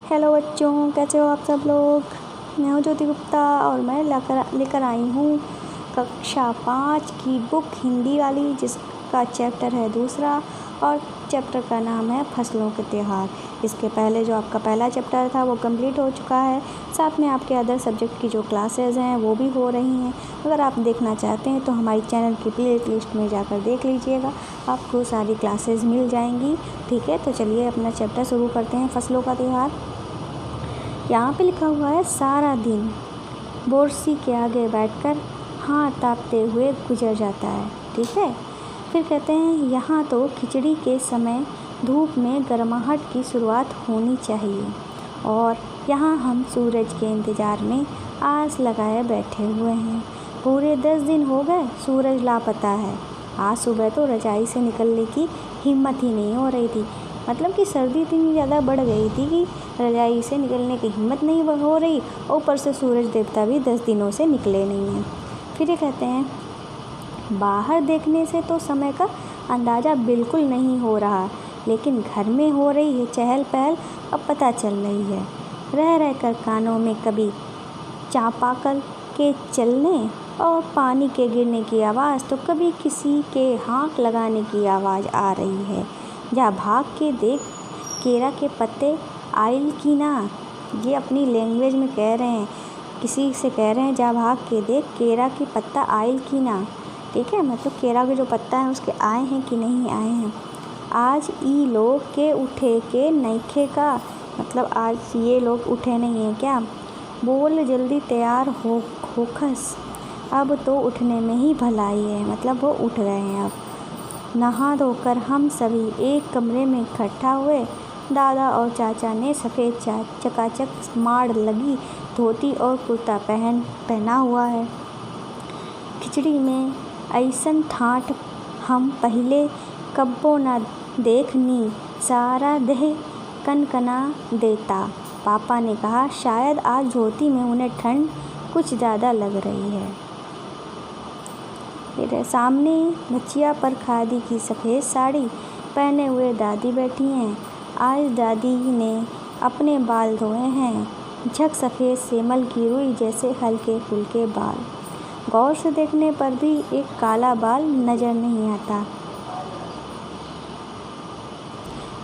Hello बच्चों, कैसे हो आप सब लोग। मैं हूँ ज्योति गुप्ता और मैं लेकर आई हूँ कक्षा 5 की बुक हिंदी वाली, जिसका चैप्टर है दूसरा और चैप्टर का नाम है फसलों के त्योहार। इसके पहले जो आपका पहला चैप्टर था वो कंप्लीट हो चुका है। साथ में आपके अदर सब्जेक्ट की जो क्लासेस हैं वो भी हो रही हैं। अगर आप देखना चाहते हैं तो हमारी चैनल की प्ले लिस्ट में जाकर देख लीजिएगा, आपको सारी क्लासेस मिल जाएंगी। ठीक है, तो चलिए अपना चैप्टर शुरू करते हैं, फसलों का त्योहार। यहाँ पे लिखा हुआ है, सारा दिन बोरसी के आगे बैठकर हाथ तापते हुए गुजर जाता है। ठीक है, फिर कहते हैं, यहाँ तो खिचड़ी के समय धूप में गर्माहट की शुरुआत होनी चाहिए और यहाँ हम सूरज के इंतज़ार में आस लगाए बैठे हुए हैं। पूरे 10 दिन हो गए सूरज लापता है। आज सुबह तो रजाई से निकलने की हिम्मत ही नहीं हो रही थी। मतलब कि सर्दी इतनी ज़्यादा बढ़ गई थी कि रजाई से निकलने की हिम्मत नहीं हो रही, और ऊपर से सूरज देवता भी 10 दिनों से निकले नहीं हैं। फिर ये कहते हैं, बाहर देखने से तो समय का अंदाज़ा बिल्कुल नहीं हो रहा, लेकिन घर में हो रही है चहल पहल अब पता चल रही है। रह रह कर कानों में कभी चापाकल के चलने और पानी के गिरने की आवाज़, तो कभी किसी के हाँक लगाने की आवाज़ आ रही है। जा भाग के देख केरा के पत्ते आइल की ना। ये अपनी लैंग्वेज में कह रहे हैं, किसी से कह रहे हैं, जा भाग के देख केरा के पत्ता आइल की ना। ठीक है, मतलब केरा के जो पत्ता है उसके आए हैं कि नहीं आए हैं। आज ई लोग के उठे के नईखे का, मतलब आज ये लोग उठे नहीं हैं क्या। बोल जल्दी तैयार होखस, अब तो उठने में ही भलाई है, मतलब वो उठ गए हैं। अब नहा धोकर हम सभी एक कमरे में इकट्ठा हुए। दादा और चाचा ने सफ़ेद चकाचक माड़ लगी धोती और कुर्ता पहना हुआ है। खिचड़ी में ऐसन ठाठ हम पहले कब्बो न देखनी, सारा देह कनकना देता। पापा ने कहा, शायद आज धोती में उन्हें ठंड कुछ ज़्यादा लग रही है। फिर सामने बचिया पर खादी की सफ़ेद साड़ी पहने हुए दादी बैठी हैं। आज दादी ने अपने बाल धोए हैं, झक सफ़ेद सेमल की रुई जैसे हल्के फुल्के बाल। गौर से देखने पर भी एक काला बाल नज़र नहीं आता।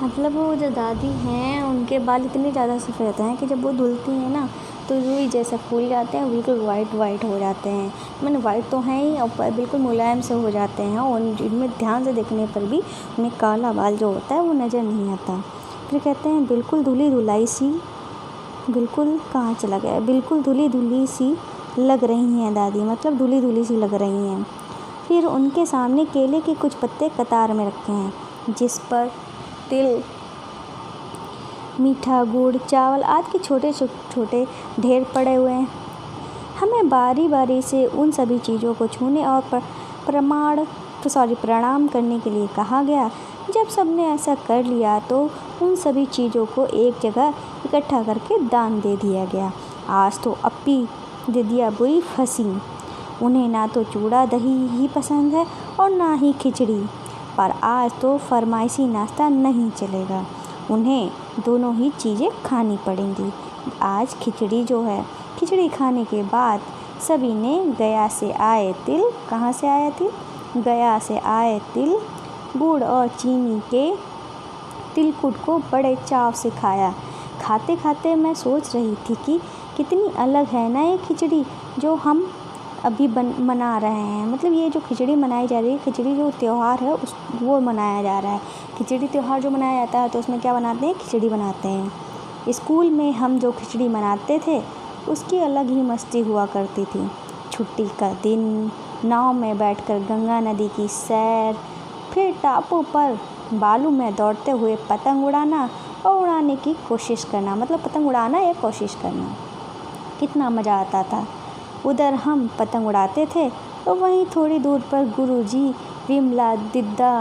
मतलब वो जो दादी हैं उनके बाल इतने ज़्यादा सफ़ेद हैं कि जब वो धुलती हैं ना तो रुई जैसे फूल जाते हैं, बिल्कुल वाइट हो जाते हैं। मैंने वाइट तो हैं ही और बिल्कुल मुलायम से हो जाते हैं, और इनमें ध्यान से देखने पर भी उन्हें काला बाल जो होता है वो नज़र नहीं आता। फिर कहते हैं, बिल्कुल धुली धुलाई सी, बिल्कुल कहाँ चला गया, बिल्कुल धुली सी लग रही हैं दादी, मतलब धुली सी लग रही हैं। फिर उनके सामने केले के कुछ पत्ते कतार में रखे हैं, जिस पर तिल, मीठा गुड़, चावल आदि के छोटे छोटे ढेर पड़े हुए हैं। हमें बारी बारी से उन सभी चीज़ों को छूने और प्रणाम करने के लिए कहा गया। जब सबने ऐसा कर लिया तो उन सभी चीज़ों को एक जगह इकट्ठा करके दान दे दिया गया। आज तो अपी दीदिया बुरी फंसी, उन्हें ना तो चूड़ा दही ही पसंद है और ना ही खिचड़ी, पर आज तो फरमाइशी नाश्ता नहीं चलेगा, उन्हें दोनों ही चीज़ें खानी पड़ेंगी। आज खिचड़ी जो है, खिचड़ी खाने के बाद सभी ने गया से आए तिल, कहाँ से आया तिल, गया से आए तिल, गुड़ और चीनी के तिलकुट को बड़े चाव से खाया। खाते खाते मैं सोच रही थी कि कितनी अलग है ना ये खिचड़ी जो हम अभी मना रहे हैं। मतलब ये जो खिचड़ी मनाई जा रही है, खिचड़ी जो त्यौहार है वो मनाया जा रहा है। खिचड़ी त्यौहार जो मनाया जाता है तो उसमें क्या बनाते हैं, खिचड़ी बनाते हैं। स्कूल में हम जो खिचड़ी मनाते थे उसकी अलग ही मस्ती हुआ करती थी। छुट्टी का दिन, नाव में बैठकर गंगा नदी की सैर, फिर टापू पर बालू में दौड़ते हुए पतंग उड़ाना और उड़ाने की कोशिश करना, मतलब पतंग उड़ाना या कोशिश करना, कितना मज़ा आता था। उधर हम पतंग उड़ाते थे तो वहीं थोड़ी दूर पर गुरुजी, विमला, दिद्दा,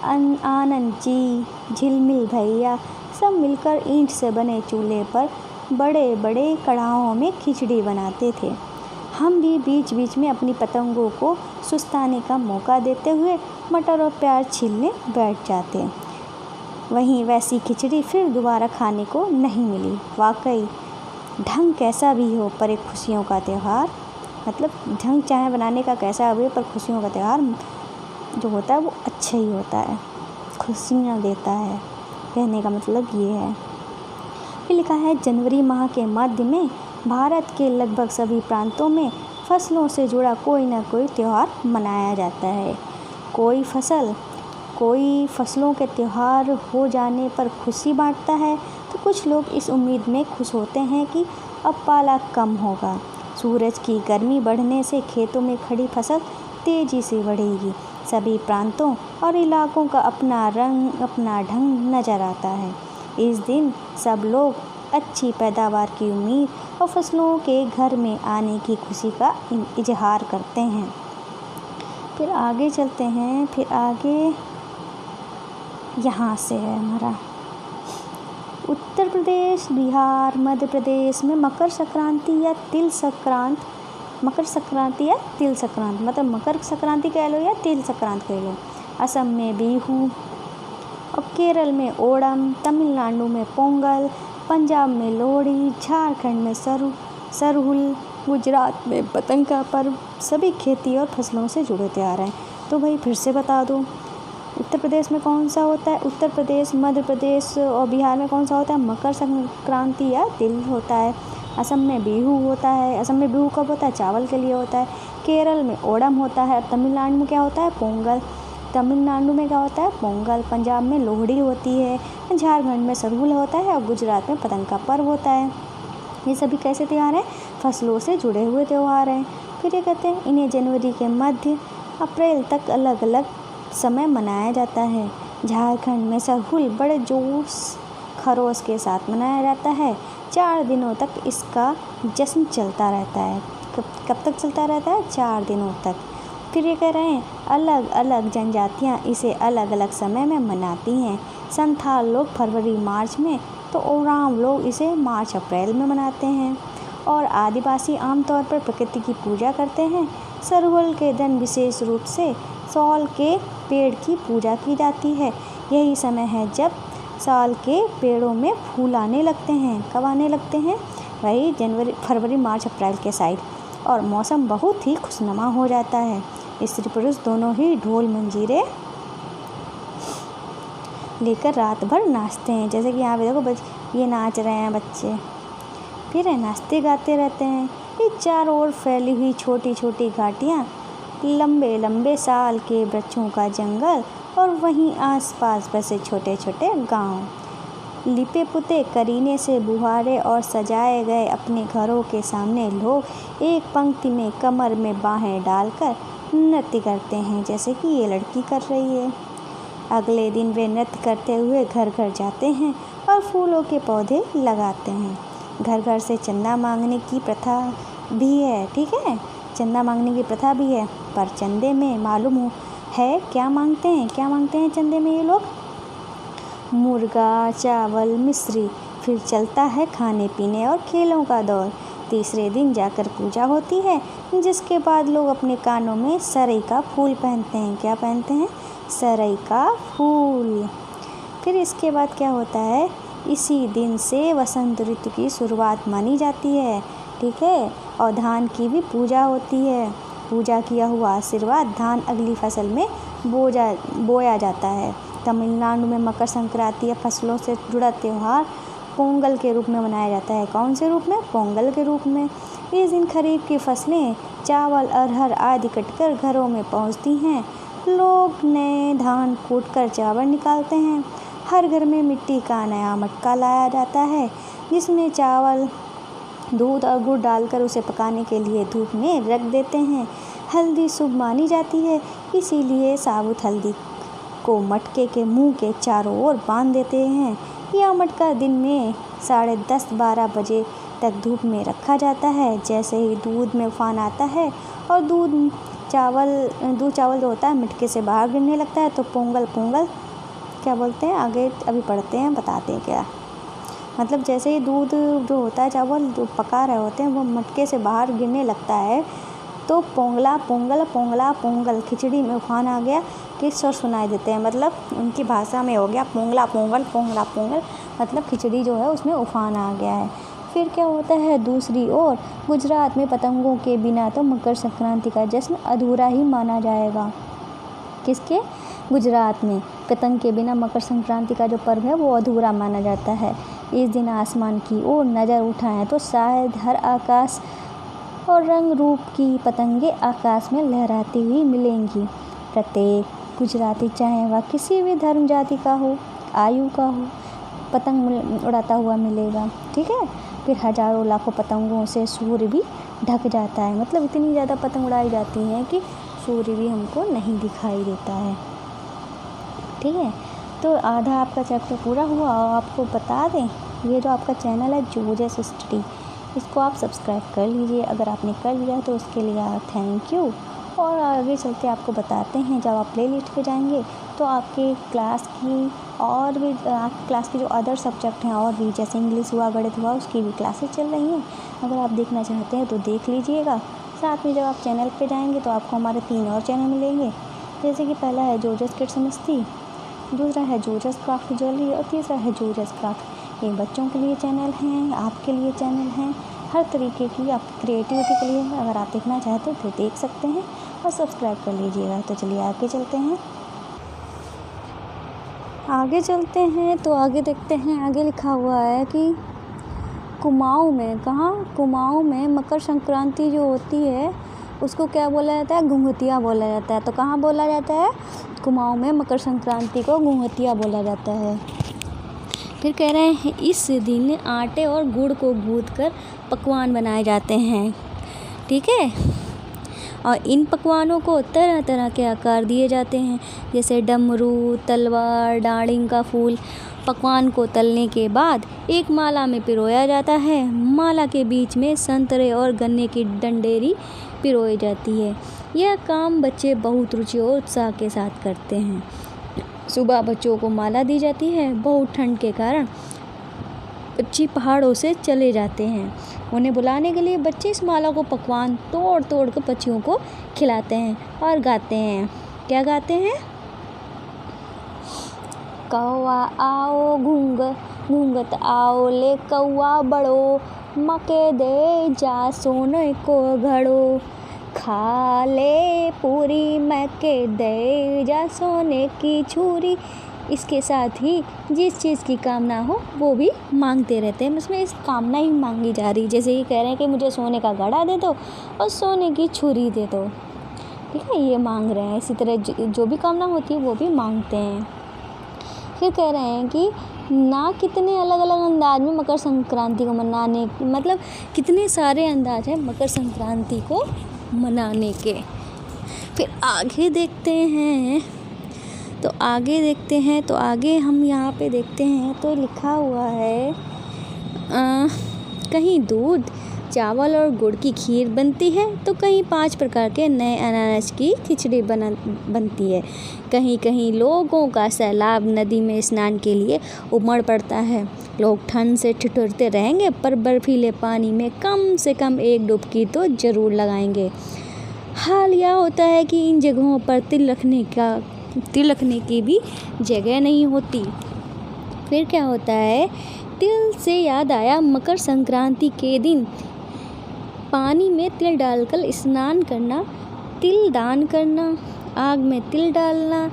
आनंद जी, झिलमिल भैया सब मिलकर ईंट से बने चूल्हे पर बड़े बड़े कढ़ाओं में खिचड़ी बनाते थे। हम भी बीच बीच में अपनी पतंगों को सुस्ताने का मौका देते हुए मटर और प्याज छीलने बैठ जाते। वहीं वैसी खिचड़ी फिर दोबारा खाने को नहीं मिली। वाकई ढंग कैसा भी हो पर एक खुशियों का त्यौहार, मतलब ढंग चाहे बनाने का कैसा भी हो पर खुशियों का त्यौहार जो होता है वो अच्छा ही होता है, खुशियाँ देता है। कहने का मतलब ये है। फिर लिखा है जनवरी माह के मध्य में भारत के लगभग सभी प्रांतों में फसलों से जुड़ा कोई ना कोई त्यौहार मनाया जाता है। कोई फसलों के त्यौहार हो जाने पर खुशी बांटता है, तो कुछ लोग इस उम्मीद में खुश होते हैं कि अब पाला कम होगा। सूरज की गर्मी बढ़ने से खेतों में खड़ी फसल तेजी से बढ़ेगी। सभी प्रांतों और इलाकों का अपना रंग, अपना ढंग नजर आता है। इस दिन सब लोग अच्छी पैदावार की उम्मीद और फसलों के घर में आने की खुशी का इजहार करते हैं। फिर आगे चलते हैं। फिर आगे यहाँ से है हमारा उत्तर प्रदेश, बिहार, मध्य प्रदेश में मकर संक्रांति या तिल संक्रांत मतलब मकर संक्रांति कह लो या तिल संक्रांत कह लो। असम में बिहू और केरल में ओणम, तमिलनाडु में पोंगल, पंजाब में लोहड़ी, झारखंड में सरहुल, गुजरात में पतंग का पर्व सभी खेती और फसलों से जुड़े त्यौहार हैं। तो भाई फिर से बता दो, उत्तर प्रदेश में कौन सा होता है? उत्तर प्रदेश, मध्य प्रदेश और बिहार में कौन सा होता है? मकर संक्रांति या तिल होता है। असम में बिहू होता है। असम में बिहू कब होता है? चावल के लिए होता है। केरल में ओणम होता है। तमिलनाडु में क्या होता है? पोंगल। पंजाब में लोहड़ी होती है। झारखंड में सरहुल होता है और गुजरात में पतंग का पर्व होता है। ये सभी कैसे त्यौहार हैं? फसलों से जुड़े हुए त्यौहार हैं। फिर ये कहते हैं इन्हें जनवरी के मध्य अप्रैल तक अलग अलग समय मनाया जाता है। झारखंड में सरहुल बड़े जोश खरोश के साथ मनाया जाता है। 4 दिनों तक इसका जश्न चलता रहता है। कब तक चलता रहता है? 4 दिनों तक। फिर ये कह रहे हैं अलग अलग जनजातियाँ इसे अलग अलग समय में मनाती हैं। संथाल लोग फरवरी मार्च में, तो ओराम लोग इसे मार्च अप्रैल में मनाते हैं। और आदिवासी आमतौर पर प्रकृति की पूजा करते हैं। सरहुल के दिन विशेष रूप से साल के पेड़ की पूजा की जाती है। यही समय है जब साल के पेड़ों में फूल आने लगते हैं। कब आने लगते हैं? वही फरवरी मार्च अप्रैल के साइड। और मौसम बहुत ही खुशनुमा हो जाता है। स्त्री पुरुष दोनों ही ढोल मंजीरे लेकर रात भर नाचते हैं। जैसे कि यहाँ पे देखो ये नाच रहे हैं बच्चे, फिर नाचते गाते रहते हैं। ये चारों ओर फैली हुई छोटी छोटी घाटियाँ, लंबे लंबे साल के वृक्षों का जंगल और वहीं आसपास बसे छोटे छोटे गांव, लिपे पुते करीने से बुहारे और सजाए गए अपने घरों के सामने लोग एक पंक्ति में कमर में बाहें डालकर नृत्य करते हैं, जैसे कि ये लड़की कर रही है। अगले दिन वे नृत्य करते हुए घर घर जाते हैं और फूलों के पौधे लगाते हैं। घर घर से चंदा मांगने की प्रथा भी है। ठीक है, चंदा मांगने की प्रथा भी है। पर चंदे में मालूम है क्या मांगते हैं चंदे में ये लोग? मुर्गा, चावल, मिश्री। फिर चलता है खाने पीने और खेलों का दौर। तीसरे दिन जाकर पूजा होती है, जिसके बाद लोग अपने कानों में सरई का फूल पहनते हैं। क्या पहनते हैं? सरई का फूल। फिर इसके बाद क्या होता है? इसी दिन से वसंत ऋतु की शुरुआत मानी जाती है। ठीक है, और धान की भी पूजा होती है। पूजा किया हुआ आशीर्वाद धान अगली फसल में बोया जाता है। तमिलनाडु में मकर संक्रांति या फसलों से जुड़ा त्यौहार पोंगल के रूप में मनाया जाता है। कौन से रूप में? पोंगल के रूप में। इस दिन खरीफ की फसलें चावल, अरहर आदि कटकर घरों में पहुंचती हैं। लोग नए धान कूटकर चावल निकालते हैं। हर घर में मिट्टी का नया मटका लाया जाता है, जिसमें चावल, दूध और गुड़ डालकर उसे पकाने के लिए धूप में रख देते हैं। हल्दी शुभ मानी जाती है, इसीलिए साबुत हल्दी को मटके के मुंह के चारों ओर बांध देते हैं। यह मटका दिन में 10:30-12 बजे तक धूप में रखा जाता है। जैसे ही दूध में उफान आता है और दूध चावल जो होता है मटके से बाहर गिरने लगता है, तो पोंगल क्या बोलते हैं? आगे अभी पढ़ते हैं, बताते हैं क्या। मतलब जैसे ही दूध जो होता है, चावल जो पका रहे होते हैं, वो मटके से बाहर गिरने लगता है, तो पोंगल खिचड़ी में उफान आ गया। के स्वर सुनाई देते हैं, मतलब उनकी भाषा में हो गया पोंगला पोंगल पोंगला पोंगल, मतलब खिचड़ी जो है उसमें उफान आ गया है। फिर क्या होता है, दूसरी ओर गुजरात में पतंगों के बिना तो मकर संक्रांति का जश्न अधूरा ही माना जाएगा। किसके? गुजरात में पतंग के बिना मकर संक्रांति का जो पर्व है वो अधूरा माना जाता है। इस दिन आसमान की ओर नज़र उठाएं तो शायद हर आकाश और रंग रूप की पतंगें आकाश में लहराती हुई मिलेंगी। प्रत्येक गुजराती, चाहे वह किसी भी धर्म जाति का हो, आयु का हो, पतंग उड़ाता हुआ मिलेगा। ठीक है। फिर हजारों लाखों पतंगों से सूर्य भी ढक जाता है, मतलब इतनी ज़्यादा पतंग उड़ाई जाती हैं कि सूर्य भी हमको नहीं दिखाई देता है। ठीक है। तो आधा आपका चैप्टर पूरा हुआ। और आपको बता दें, ये जो आपका चैनल है जोजस स्टडी, इसको आप सब्सक्राइब कर लीजिए। अगर आपने कर लिया तो उसके लिए थैंक यू। और आगे चलते आपको बताते हैं, जब आप प्ले लिस्ट पे जाएंगे तो आपके क्लास की और भी आपकी क्लास के जो अदर सब्जेक्ट हैं और भी, जैसे इंग्लिश हुआ, गणित हुआ, उसकी भी क्लासेस चल रही हैं। अगर आप देखना चाहते हैं तो देख लीजिएगा। साथ में जब आप चैनल पे जाएंगे तो आपको हमारे 3 और चैनल मिलेंगे, जैसे कि पहला है जोजस किड्स मस्ती, दूसरा है जोजस क्राफ्ट ज्वेलरी और तीसरा है जोजस क्राफ्ट। ये बच्चों के लिए चैनल हैं, आपके लिए चैनल हैं, हर तरीके की आपकी क्रिएटिविटी के लिए है। अगर आप देखना चाहते हैं तो देख सकते हैं और सब्सक्राइब कर लीजिएगा। तो चलिए आगे चलते हैं। तो आगे देखते हैं। आगे लिखा हुआ है कि कुमाऊं में, कहाँ? कुमाऊं में मकर संक्रांति जो होती है उसको क्या बोला जाता है? घुंघटिया बोला जाता है। तो कहाँ बोला जाता है? कुमाऊं में मकर संक्रांति को घुंघटिया बोला जाता है। फिर कह रहे हैं इस दिन आटे और गुड़ को गूंथकर पकवान बनाए जाते हैं। ठीक है। और इन पकवानों को तरह तरह के आकार दिए जाते हैं, जैसे डमरू, तलवार, डालिम का फूल। पकवान को तलने के बाद एक माला में पिरोया जाता है। माला के बीच में संतरे और गन्ने की डंडेरी पिरोई जाती है। यह काम बच्चे बहुत रुचि और उत्साह के साथ करते हैं। सुबह बच्चों को माला दी जाती है। बहुत ठंड के कारण बच्चे पहाड़ों से चले जाते हैं। उन्हें बुलाने के लिए बच्चे इस माला को पकवान तोड़ तोड़ कर बच्चियों को खिलाते हैं और गाते हैं। क्या गाते हैं? कौवा आओ घूंघट आओ ले कौवा बड़ो, मके दे जा सोने को घड़ो, खा ले पूरी मके दे जा सोने की छुरी। इसके साथ ही जिस चीज़ की कामना हो वो भी मांगते रहते हैं। इसमें इस कामना ही मांगी जा रही, जैसे ये कह रहे हैं कि मुझे सोने का घड़ा दे दो और सोने की छुरी दे दो। ठीक है, ये मांग रहे हैं। इसी तरह जो भी कामना होती है वो भी मांगते हैं। फिर कह रहे हैं कि ना कितने अलग अलग अंदाज में मकर संक्रांति को मनाने, मतलब कितने सारे अंदाज हैं मकर संक्रांति को मनाने के। फिर आगे देखते हैं तो आगे हम यहाँ पे देखते हैं तो लिखा हुआ है कहीं दूध, चावल और गुड़ की खीर बनती है तो कहीं 5 प्रकार के नए अनाज की खिचड़ी बनती है। कहीं कहीं लोगों का सैलाब नदी में स्नान के लिए उमड़ पड़ता है। लोग ठंड से ठिठुरते रहेंगे पर बर्फीले पानी में कम से कम एक डुबकी तो ज़रूर लगाएंगे। हाल यह होता है कि इन जगहों पर तिल रखने की भी जगह नहीं होती। फिर क्या होता है? तिल से याद आया, मकर संक्रांति के दिन पानी में तिल डालकर स्नान करना, तिल दान करना, आग में तिल डालना,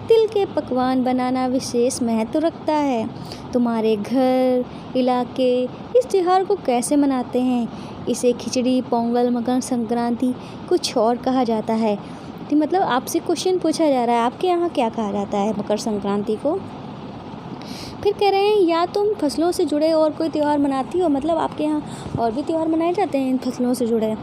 तिल के पकवान बनाना विशेष महत्व रखता है। तुम्हारे घर, इलाके इस त्योहार को कैसे मनाते हैं? इसे खिचड़ी, पोंगल, मकर संक्रांति, कुछ और कहा जाता है। तो मतलब आपसे क्वेश्चन पूछा जा रहा है, आपके यहाँ क्या कहा जाता है मकर संक्रांति को? फिर कह रहे हैं या तुम फसलों से जुड़े और कोई त्यौहार मनाती हो, मतलब आपके यहाँ और भी त्यौहार मनाए जाते हैं इन फसलों से जुड़े।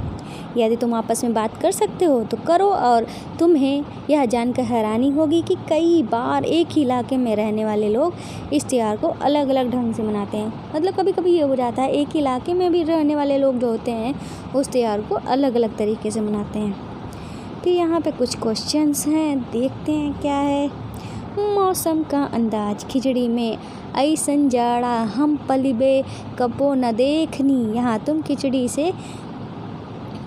यदि तुम आपस में बात कर सकते हो तो करो, और तुम्हें यह जानकर हैरानी होगी कि कई बार एक ही इलाके में रहने वाले लोग इस त्यौहार को अलग अलग ढंग से मनाते हैं। मतलब कभी कभी ये हो जाता है एक ही इलाके में भी रहने वाले लोग जो होते हैं उस त्यौहार को अलग अलग तरीके से मनाते हैं। फिर यहाँ पे कुछ क्वेश्चंस हैं, देखते हैं क्या है। मौसम का अंदाज, खिचड़ी में ऐसन जाड़ा हम पलिबे कबो न देखनी। यहाँ तुम खिचड़ी से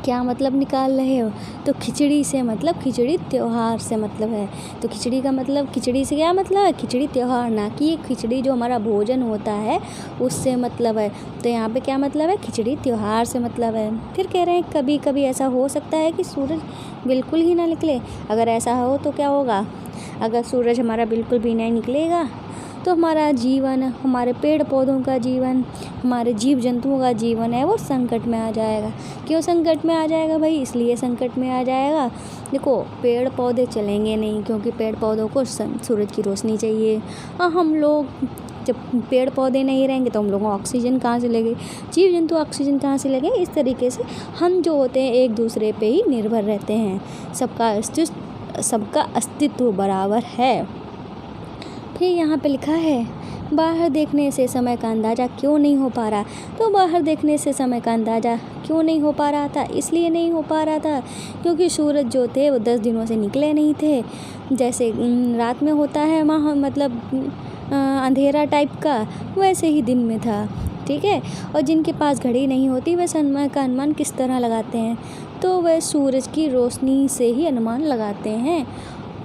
क्या मतलब निकाल रहे हो? तो खिचड़ी से मतलब खिचड़ी त्योहार से मतलब है। तो खिचड़ी का मतलब खिचड़ी से क्या मतलब है? खिचड़ी त्योहार, ना कि खिचड़ी जो हमारा भोजन होता है उससे मतलब है। तो यहाँ पे क्या मतलब है? खिचड़ी त्योहार से मतलब है। फिर कह रहे हैं कभी कभी ऐसा हो सकता है कि सूरज बिल्कुल ही ना निकले। अगर ऐसा हो तो क्या होगा? अगर सूरज हमारा बिल्कुल भी नहीं निकलेगा तो हमारा जीवन, हमारे पेड़ पौधों का जीवन, हमारे जीव जंतुओं का जीवन है वो संकट में आ जाएगा। क्यों संकट में आ जाएगा भाई? इसलिए संकट में आ जाएगा, देखो पेड़ पौधे चलेंगे नहीं, क्योंकि पेड़ पौधों को सूरज की रोशनी चाहिए। और हम लोग, जब पेड़ पौधे नहीं रहेंगे तो हम लोगों को ऑक्सीजन कहाँ से लेंगे? जीव जंतु ऑक्सीजन कहाँ से लेंगे? इस तरीके से हम जो होते हैं एक दूसरे पे ही निर्भर रहते हैं। सबका अस्तित्व बराबर है। फिर यहाँ पे लिखा है, बाहर देखने से समय का अंदाज़ा क्यों नहीं हो पा रहा? तो बाहर देखने से समय का अंदाज़ा क्यों नहीं हो पा रहा था? इसलिए नहीं हो पा रहा था क्योंकि सूरज जो थे वो 10 दिनों से निकले नहीं थे। जैसे रात में होता है वहाँ मतलब अंधेरा टाइप का, वैसे ही दिन में था, ठीक है। और जिनके पास घड़ी नहीं होती वह समय का अनुमान किस तरह लगाते हैं? तो वह सूरज की रोशनी से ही अनुमान लगाते हैं।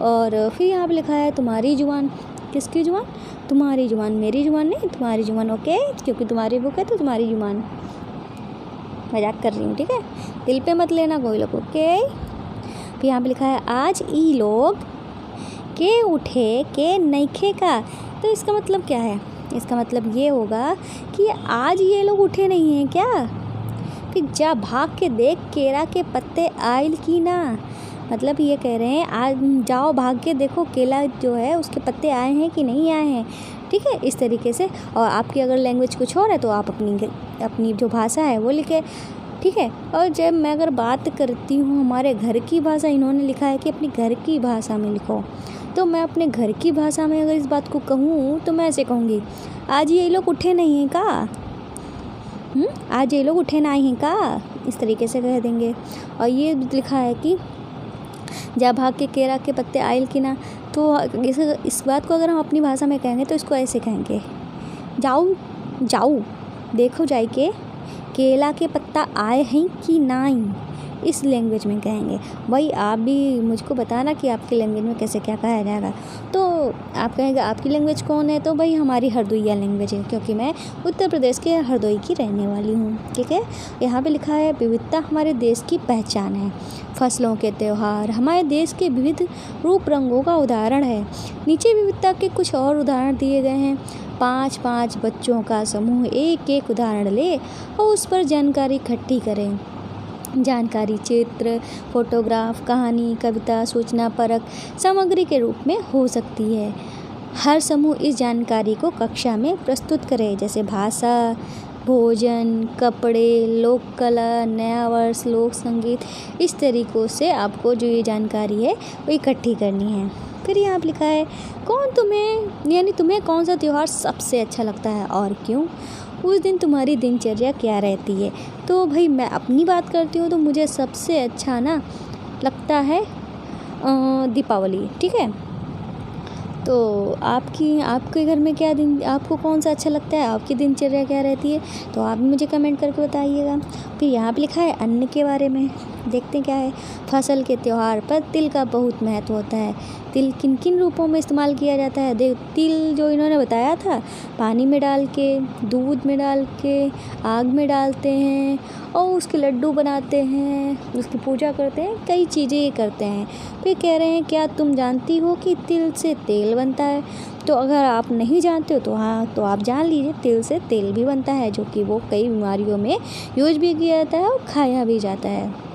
और फिर यहाँ पे लिखा है, तुम्हारी जुबान, किसकी जुबान? तुम्हारी जुबान, मेरी जुबान नहीं, तुम्हारी जुबान, ओके, क्योंकि तुम्हारी बुक है तो तुम्हारी जुबान। मजाक कर रही हूँ, ठीक है, दिल पे मत लेना कोई लोग, ओके। फिर यहाँ पे लिखा है, आज ई लोग के उठे के नईखे का। तो इसका मतलब क्या है? इसका मतलब ये होगा कि आज ये लोग उठे नहीं हैं क्या? फिर जा भाग के देख केरा के पत्ते आइल की ना। मतलब ये कह रहे हैं आज जाओ भाग के देखो केला जो है उसके पत्ते आए हैं कि नहीं आए हैं, ठीक है, इस तरीके से। और आपकी अगर लैंग्वेज कुछ और है तो आप अपनी जो भाषा है वो लिखे, ठीक है। और जब मैं अगर बात करती हूँ हमारे घर की भाषा, इन्होंने लिखा है कि अपनी घर की भाषा में लिखो, तो मैं अपने घर की भाषा में अगर इस बात को कहूँ तो मैं ऐसे कहूँगी, आज ये लोग उठे नहीं हैं का? आज ये लोग उठे नहीं हैं का? इस तरीके से कह देंगे। और ये लिखा है कि जा भाग के केरा के पत्ते आयल की ना। तो इस बात को अगर हम अपनी भाषा में कहेंगे तो इसको ऐसे कहेंगे, जाऊ देखो जाई के केला के पत्ता आए हैं कि नहीं, इस लैंग्वेज में कहेंगे। भाई आप भी मुझको बताना कि आपकी लैंग्वेज में कैसे क्या कहा जाएगा। तो आप कहेंगे आपकी लैंग्वेज कौन है? तो भाई हमारी हरदोईया लैंग्वेज है, क्योंकि मैं उत्तर प्रदेश के हरदोई की रहने वाली हूँ, ठीक है। यहाँ पे लिखा है, विविधता हमारे देश की पहचान है। फसलों के त्यौहार हमारे देश के विविध रूप रंगों का उदाहरण है। नीचे विविधता के कुछ और उदाहरण दिए गए हैं। 5 बच्चों का समूह एक उदाहरण ले और उस पर जानकारी इकट्ठी करें। जानकारी चित्र, फोटोग्राफ, कहानी, कविता, सूचना परक सामग्री के रूप में हो सकती है। हर समूह इस जानकारी को कक्षा में प्रस्तुत करे, जैसे भाषा, भोजन, कपड़े, लोक कला, नया वर्ष, लोक संगीत। इस तरीक़ों से आपको जो ये जानकारी है वो इकट्ठी करनी है। फिर यहाँ पर लिखा है, तुम्हें कौन सा त्यौहार सबसे अच्छा लगता है और क्यों? उस दिन तुम्हारी दिनचर्या क्या रहती है? तो भाई मैं अपनी बात करती हूँ तो मुझे सबसे अच्छा ना लगता है दीपावली, ठीक है। तो आपके घर में क्या आपको कौन सा अच्छा लगता है? आपकी दिनचर्या क्या रहती है? तो आप भी मुझे कमेंट करके बताइएगा। फिर यहाँ पे लिखा है अन्न के बारे में, देखते हैं क्या है। फसल के त्यौहार पर तिल का बहुत महत्व होता है। तिल किन किन रूपों में इस्तेमाल किया जाता है? तिल जो इन्होंने बताया था, पानी में डाल के, दूध में डाल के, आग में डालते हैं और उसके लड्डू बनाते हैं, उसकी पूजा करते हैं, कई चीज़ें ये करते हैं। फिर कह रहे हैं, क्या तुम जानती हो कि तिल से तेल बनता है? तो अगर आप नहीं जानते हो तो आप जान लीजिए, तिल से तेल भी बनता है, जो कि वो कई बीमारियों में यूज भी किया जाता है और खाया भी जाता है।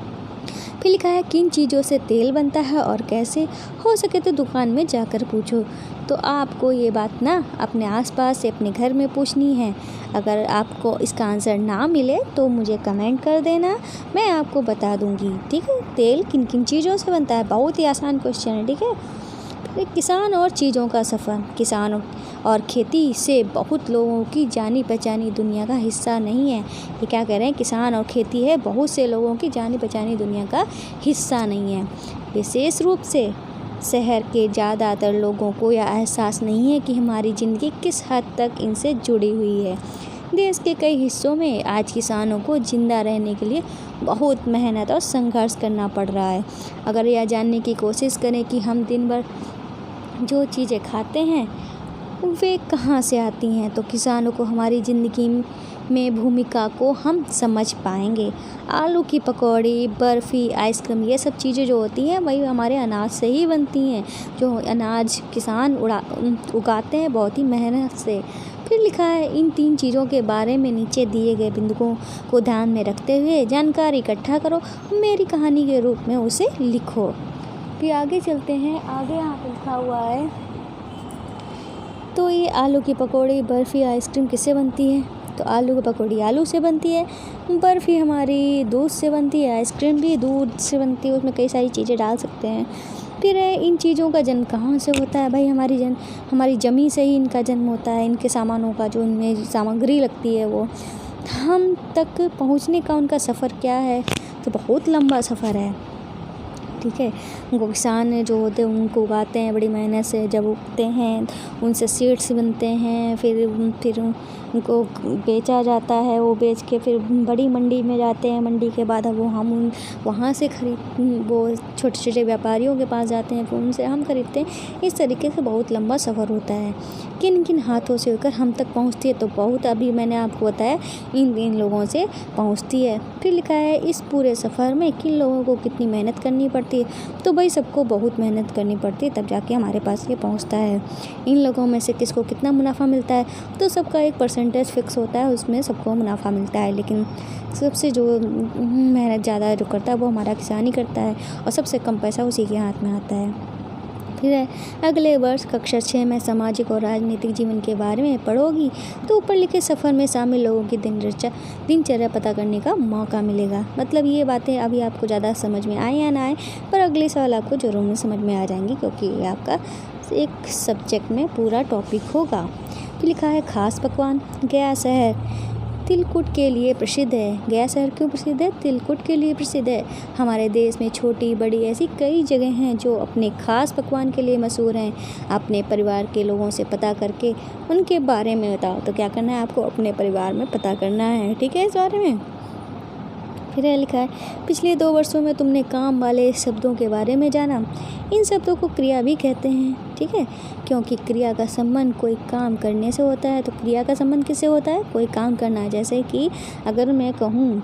फिर लिखा है, किन चीज़ों से तेल बनता है और कैसे? हो सके तो दुकान में जाकर पूछो। तो आपको ये बात ना अपने आसपास से अपने घर में पूछनी है। अगर आपको इसका आंसर ना मिले तो मुझे कमेंट कर देना, मैं आपको बता दूंगी, ठीक है। तेल किन किन चीज़ों से बनता है? बहुत ही आसान क्वेश्चन है, ठीक है। किसान और चीज़ों का सफ़र। किसान और खेती से बहुत लोगों की जानी पहचानी दुनिया का हिस्सा नहीं है। ये क्या कह रहे हैं? किसान और खेती है बहुत से लोगों की जानी पहचानी दुनिया का हिस्सा नहीं है। विशेष रूप से शहर के ज़्यादातर लोगों को यह एहसास नहीं है कि हमारी ज़िंदगी किस हद तक इनसे जुड़ी हुई है। देश के कई हिस्सों में आज किसानों को जिंदा रहने के लिए बहुत मेहनत और संघर्ष करना पड़ रहा है। अगर यह जानने की कोशिश करें कि हम दिन भर जो चीज़ें खाते हैं वे कहाँ से आती हैं, तो किसानों को हमारी ज़िंदगी में भूमिका को हम समझ पाएंगे। आलू की पकौड़ी, बर्फ़ी, आइसक्रीम, ये सब चीज़ें जो होती हैं वही हमारे अनाज से ही बनती हैं, जो अनाज किसान उगाते हैं बहुत ही मेहनत से। फिर लिखा है, इन 3 चीज़ों के बारे में नीचे दिए गए बिंदुओं को ध्यान में रखते हुए जानकारी इकट्ठा करो, मेरी कहानी के रूप में उसे लिखो। फिर आगे चलते हैं। आगे यहाँ पे लिखा हुआ है, तो ये आलू की पकौड़ी, बर्फ़ी, आइसक्रीम किससे बनती है? तो आलू की पकौड़ी आलू से बनती है, बर्फ़ी हमारी दूध से बनती है, आइसक्रीम भी दूध से बनती है, उसमें कई सारी चीज़ें डाल सकते हैं। फिर इन चीज़ों का जन्म कहाँ से होता है? भाई हमारी ज़मीन से ही इनका जन्म होता है। इनके सामानों का जो इनमें सामग्री लगती है वो हम तक पहुँचने का उनका सफ़र क्या है? तो बहुत लंबा सफ़र है, ठीक है। उनको किसान जो होते हैं उनको उगाते हैं बड़ी मेहनत से, जब उगते हैं उनसे सीड्स बनते हैं, फिर उनको बेचा जाता है, वो बेच के फिर बड़ी मंडी में जाते हैं। मंडी के बाद अब हम वहाँ से वो छोटे छोटे व्यापारियों के पास जाते हैं, फिर उनसे हम खरीदते हैं। इस तरीके से बहुत लंबा सफ़र होता है। किन किन हाथों से होकर हम तक पहुँचती है? तो बहुत अभी मैंने आपको बताया इन लोगों से पहुँचती है। फिर लिखा है, इस पूरे सफ़र में किन लोगों को कितनी मेहनत करनी पड़ती है? तो भाई सबको बहुत मेहनत करनी पड़ती है, तब जाके हमारे पास ये पहुँचता है। इन लोगों में से किसको कितना मुनाफा मिलता है? तो सबका एक परसेंटेज फिक्स होता है, उसमें सबको मुनाफा मिलता है, लेकिन सबसे जो मेहनत ज़्यादा जो करता है वो हमारा किसान ही करता है, और सबसे कम पैसा उसी के हाथ में आता है। फिर है, अगले वर्ष कक्षा 6 में सामाजिक और राजनीतिक जीवन के बारे में पढ़ोगी, तो ऊपर लिखे सफ़र में शामिल लोगों की दिनचर्या पता करने का मौका मिलेगा। मतलब ये बातें अभी आपको ज़्यादा समझ में आए या ना आए, पर अगले साल आपको ज़रूर में समझ में आ जाएंगी, क्योंकि ये आपका एक सब्जेक्ट में पूरा टॉपिक होगा। फिर लिखा है, खास पकवान। गया शहर तिलकुट के लिए प्रसिद्ध है। गया शहर क्यों प्रसिद्ध है? तिलकुट के लिए प्रसिद्ध है। हमारे देश में छोटी बड़ी ऐसी कई जगह हैं जो अपने खास पकवान के लिए मशहूर हैं। अपने परिवार के लोगों से पता करके उनके बारे में बताओ। तो क्या करना है आपको? अपने परिवार में पता करना है, ठीक है, इस बारे में। फिर लिखा है, पिछले 2 वर्षों में तुमने काम वाले शब्दों के बारे में जाना। इन शब्दों को क्रिया भी कहते हैं, ठीक है, क्योंकि क्रिया का संबंध कोई काम करने से होता है। तो क्रिया का संबंध किससे होता है? कोई काम करना। जैसे कि अगर मैं कहूँ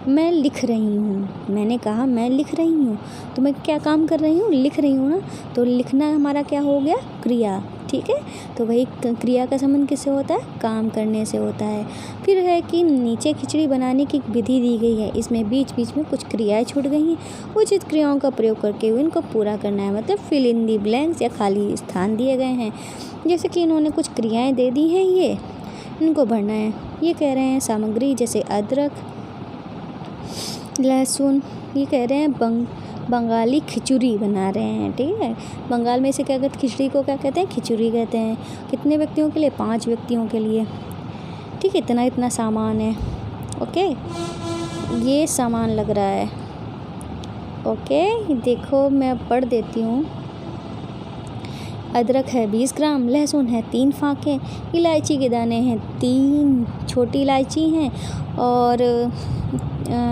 मैं लिख रही हूँ, मैंने कहा मैं लिख रही हूँ, तो मैं क्या काम कर रही हूँ? लिख रही हूँ ना। तो लिखना हमारा क्या हो गया? क्रिया, ठीक है। तो वही क्रिया का संबंध किससे होता है? काम करने से होता है। फिर है कि नीचे खिचड़ी बनाने की विधि दी गई है, इसमें बीच बीच में कुछ क्रियाएं छूट गई हैं, उचित क्रियाओं का प्रयोग करके इनको पूरा करना है। मतलब फिल इन दी ब्लैंक्स या खाली स्थान दिए गए हैं। जैसे कि इन्होंने कुछ क्रियाएं दे दी हैं, ये इनको भरना है। ये कह रहे हैं सामग्री, जैसे अदरक, लहसुन। ये कह रहे हैं बंगाली खिचड़ी बना रहे हैं, ठीक है। बंगाल में इसे क्या कहते हैं? खिचड़ी को क्या कहते हैं? खिचड़ी कहते हैं। कितने व्यक्तियों के लिए? 5 व्यक्तियों के लिए, ठीक है। इतना सामान है, ओके। ये सामान लग रहा है, ओके। देखो मैं पढ़ देती हूँ। अदरक है 20 ग्राम, लहसुन है 3 फाके, इलायची के दाने हैं 3 छोटी इलायची हैं, और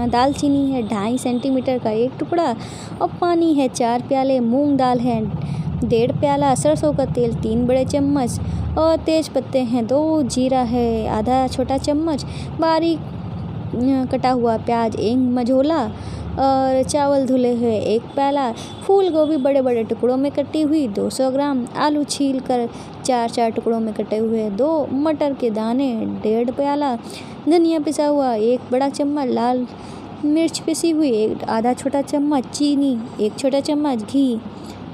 दालचीनी है 2.5 सेंटीमीटर का 1 टुकड़ा, और पानी है 4 प्याले, मूंग दाल है 1.5 प्याला, सरसों का तेल 3 बड़े चम्मच, और तेज पत्ते हैं 2, जीरा है आधा छोटा चम्मच, बारीक कटा हुआ प्याज 1 मझोला, और चावल धुले हुए 1 प्याला, फूल गोभी बड़े बड़े टुकड़ों में कटी हुई 200 ग्राम, आलू छील कर 4 टुकड़ों में कटे हुए 2, मटर के दाने 1.5 प्याला, धनिया पिसा हुआ 1 बड़ा चम्मच, लाल मिर्च पिसी हुई 1 आधा छोटा चम्मच, चीनी 1 छोटा चम्मच, घी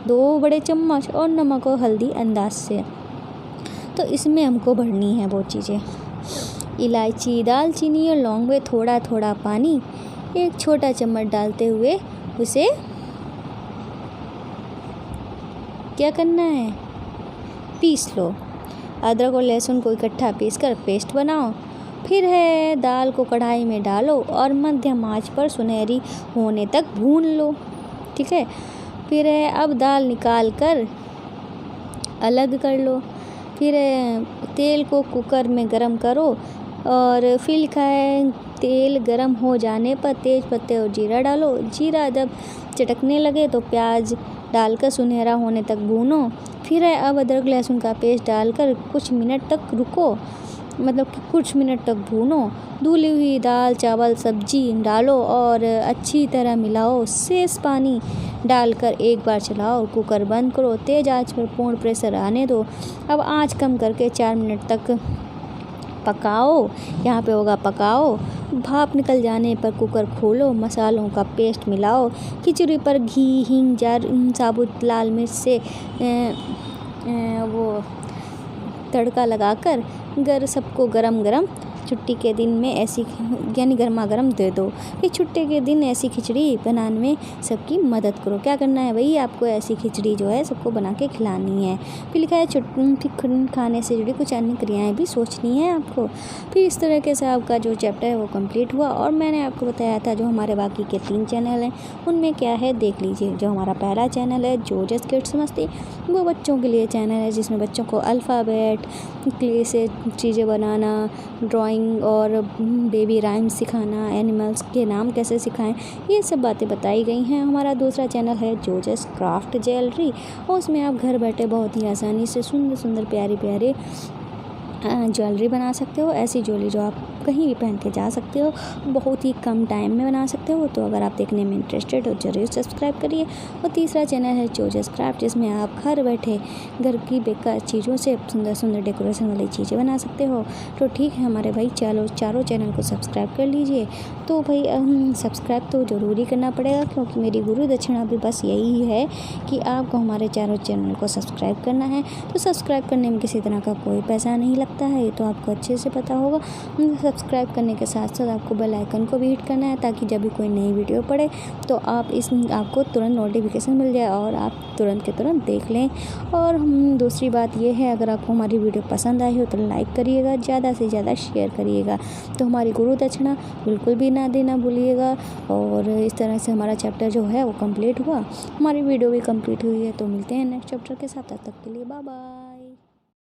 2 बड़े चम्मच, और नमक और हल्दी अंदाज से। तो इसमें हमको भरनी है वो चीज़ें, इलायची, दालचीनी और लौंग में थोड़ा थोड़ा पानी 1 छोटा चम्मच डालते हुए उसे क्या करना है? पीस लो। अदरक और लहसुन को इकट्ठा पीसकर पेस्ट बनाओ। फिर है दाल को कढ़ाई में डालो और मध्यम आंच पर सुनहरी होने तक भून लो, ठीक है। फिर है अब दाल निकाल कर अलग कर लो। फिर तेल को कुकर में गरम करो, और फिर लिखा है तेल गरम हो जाने पर तेज पत्ते और जीरा डालो। जीरा जब चटकने लगे तो प्याज डालकर सुनहरा होने तक भूनो। फिर है अब अदरक लहसुन का पेस्ट डालकर कुछ मिनट तक रुको, मतलब कि कुछ मिनट तक भूनो। धुली हुई दाल चावल सब्जी डालो और अच्छी तरह मिलाओ। शेष पानी डालकर एक बार चलाओ। कुकर बंद करो, तेज आंच पर पूर्ण प्रेशर आने दो। अब आंच कम करके 4 मिनट तक पकाओ। यहाँ पे होगा पकाओ। भाप निकल जाने पर कुकर खोलो, मसालों का पेस्ट मिलाओ। खिचड़ी पर घी हींग साबुत लाल मिर्च से वो तड़का लगाकर सबको गरम गरम छुट्टी के दिन में ऐसी यानी गर्मा गर्म दे दो। कि छुट्टी के दिन ऐसी खिचड़ी बनाने में सबकी मदद करो। क्या करना है भाई, आपको ऐसी खिचड़ी जो है सबको बना के खिलानी है। फिर लिखा है फिर खाने से जुड़ी कुछ अन्य क्रियाएं भी सोचनी है आपको। फिर इस तरीके से आपका जो चैप्टर है वो कंप्लीट हुआ। और मैंने आपको बताया था जो हमारे बाकी के 3 चैनल हैं उनमें क्या है देख लीजिए। जो हमारा पहला चैनल है जोजस किड्स मस्ती, वो बच्चों के लिए चैनल है जिसमें बच्चों को अल्फ़ाबेट क्ले से चीज़ें बनाना, ड्राइंग और बेबी राइम्स सिखाना, एनिमल्स के नाम कैसे सिखाएं, ये सब बातें बताई गई हैं। हमारा दूसरा चैनल है जोजस क्राफ्ट ज्वेलरी, और उसमें आप घर बैठे बहुत ही आसानी से सुंदर सुंदर प्यारे प्यारे ज्वेलरी बना सकते हो। ऐसी ज्वेलरी जो आप कहीं भी पहन के जा सकते हो, बहुत ही कम टाइम में बना सकते हो। तो अगर आप देखने में इंटरेस्टेड हो जरूर सब्सक्राइब करिए। और तीसरा चैनल है जोजस क्राफ्ट, जिसमें आप घर बैठे घर की बेकार चीज़ों से सुंदर सुंदर डेकोरेशन वाली चीज़ें बना सकते हो। तो ठीक है हमारे भाई, चलो चारों चैनल को सब्सक्राइब कर लीजिए। तो भाई सब्सक्राइब तो ज़रूरी करना पड़ेगा, क्योंकि मेरी गुरु दक्षिणा भी बस यही है कि आपको हमारे चारों चैनल को सब्सक्राइब करना है। तो सब्सक्राइब करने में किसी तरह का कोई पैसा नहीं लगता है, ये तो आपको अच्छे से पता होगा। सब्सक्राइब करने के साथ साथ आपको बेल आइकन को भी हिट करना है, ताकि जब भी कोई नई वीडियो पड़े तो आपको तुरंत नोटिफिकेशन मिल जाए और आप तुरंत के तुरंत देख लें। और दूसरी बात ये है, अगर आपको हमारी वीडियो पसंद आई हो तो लाइक करिएगा, ज़्यादा से ज़्यादा शेयर करिएगा। तो हमारी गुरु दक्षिणा बिल्कुल भी ना देना भूलिएगा। और इस तरह से हमारा चैप्टर जो है वो कंप्लीट हुआ, हमारी वीडियो भी कंप्लीट हुई है। तो मिलते हैं नेक्स्ट चैप्टर के साथ, तब तक के लिए बाय बाय।